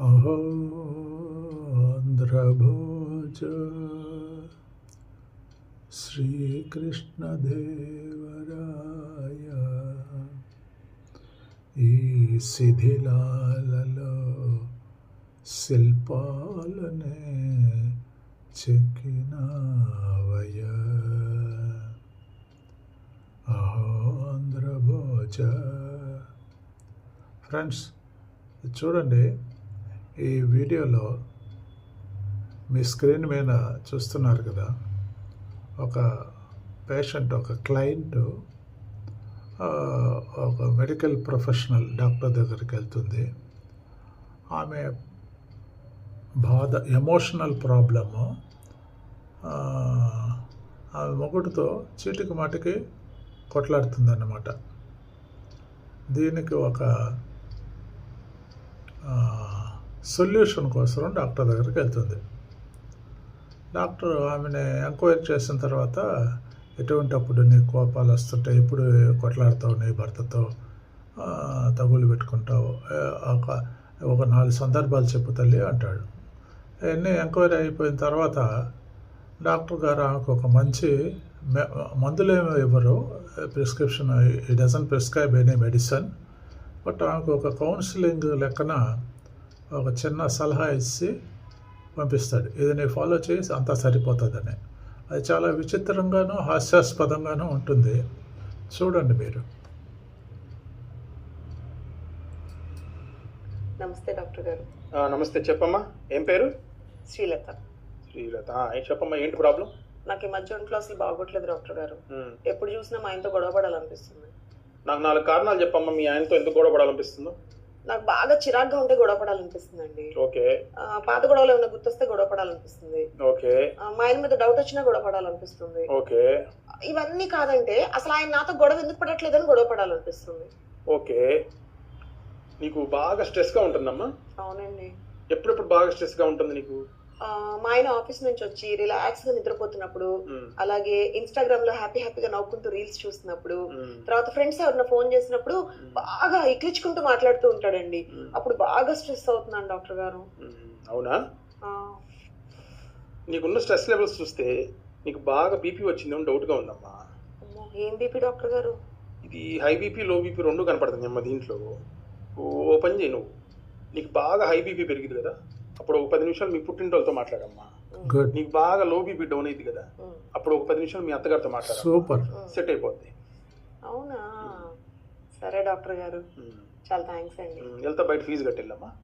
अहो आंध्रभोज శ్రీకృష్ణదేవరాయ ఈ శిథిలాలలో శిల్పాలనే చెక్కినావయ అహో ఆంధ్రభోజ. ఫ్రెండ్స్, చూడండి, ఈ వీడియోలో మీ స్క్రీన్ మీద చూస్తున్నారు కదా, ఒక పేషెంట్, ఒక క్లయింట్ ఒక మెడికల్ ప్రొఫెషనల్ డాక్టర్ దగ్గరికి వెళ్తుంది. ఆమె బాధ, ఎమోషనల్ ప్రాబ్లము, ఆమె మొగుడుతో చీటికి మాటికి కొట్లాడుతుందన్నమాట. దీనికి ఒక సొల్యూషన్ కోసం డాక్టర్ దగ్గరికి వెళ్తుంది. డాక్టర్ ఆమెని ఎంక్వైరీ చేసిన తర్వాత, ఎటువంటి అప్పుడు నీ కోపాలు వస్తుంటాయి, ఎప్పుడు కొట్లాడతావు నీ భర్తతో, తగులు పెట్టుకుంటావు, ఒక 4 సందర్భాలు చెప్పు తల్లి అంటాడు. అవన్నీ ఎంక్వైరీ అయిపోయిన తర్వాత డాక్టర్ గారు ఆమెకు ఒక మంచి మందులేమో ఇవ్వరు, ప్రిస్క్రిప్షన్, ఈ doesn't prescribe any medicine, but ఆమెకు ఒక కౌన్సిలింగ్ లెక్కన ఒక చిన్న సలహా ఇచ్చి పంపిస్తాడు. ఇది నీ ఫాలో చేసి అంతా సరిపోతుందని. అది చాలా విచిత్రంగానూ హాస్యాస్పదంగానూ ఉంటుంది. చూడండి మీరు. నమస్తే డాక్టర్ గారు. నమస్తే, చెప్పమ్మా. ఏం పేరు? శ్రీలత. శ్రీలత, చెప్పమ్మా, ఏంటి ప్రాబ్లం? నాకు ఈ మధ్య ఒంట్లో అసలు బాగోట్లేదు డాక్టర్ గారు. ఎప్పుడు చూసినా మా ఆయనతో గొడవ పడాలనిపిస్తుంది. నాకు 4 కారణాలు చెప్పమ్మా, మీ ఆయనతో ఎందుకు గొడవ పడాలనిపిస్తుందో. నాకు బాగా చిరాగ్గా ఉంటే గొడవ పడాలనిపిస్తుంది అండి. ఓకే. పాత గొడవలు ఏమైనా గుర్తొస్తే గొడవ పడాలనిపిస్తుంది. ఓకే. మా ఆయన మీద డౌట్ వచ్చినా గొడవ పడాలనిపిస్తుంది. ఓకే. ఇవన్నీ కాదంటే అసలు ఆయన నాతో గొడవ ఎందుకు పడట్లేదని గొడవ పడాలనిపిస్తుంది. ఓకే. నీకు బాగా స్ట్రెస్గా ఉంటుందమ్మా? అవునండి. ఎప్పుడెప్పుడు బాగా స్ట్రెస్గా ఉంటుంది నీకు? మా ఆయన ఆఫీస్ నుంచి వచ్చి రిలాక్స్ గా నిద్రపోతున్నప్పుడు, అలాగే ఇన్స్టాగ్రామ్ లో హ్యాపీగా నవ్వుకుంటూ రీల్స్ చూస్తున్నప్పుడు, తర్వాత ఫ్రెండ్స్ ఎవరైనా ఫోన్ చేసినప్పుడు బాగా ఎక్కించుకుంటూ మాట్లాడుతూ ఉంటాడండి. అప్పుడు బాగా స్ట్రెస్ అవుతున్నాను డాక్టర్ గారు. అవునా? నీకున్న స్ట్రెస్ లెవెల్స్ చూస్తే నీకు బాగా బీపీ వచ్చిందేమో డౌట్గా ఉందమ్మా. ఏం బీపీ డాక్టర్ గారు? ఇది హై బీపీ, లో బీపీ 2 కనపడుతుంది అమ్మా దీంట్లో. ఓ పని చేయి, నువ్వు నీకు బాగా హై బీపీ పెరిగింది కదా, అప్పుడు ఒక 10 నిమిషాలు మీ పుట్టింటోళ్ళతో మాట్లాడమ్మా. నీకు బాగా లో బీపీ డౌన్ అయింది కదా, అప్పుడు ఒక 10 నిమిషాలు మీ అత్తగారితో మాట్లాడ. సూపర్, సెట్ అయిపోద్ది. అవునా? సరే డాక్టర్ గారు, చాలా థ్యాంక్స్ అండి. వెళ్తా, బయట ఫీజు కట్టెళ్ళమ్మా.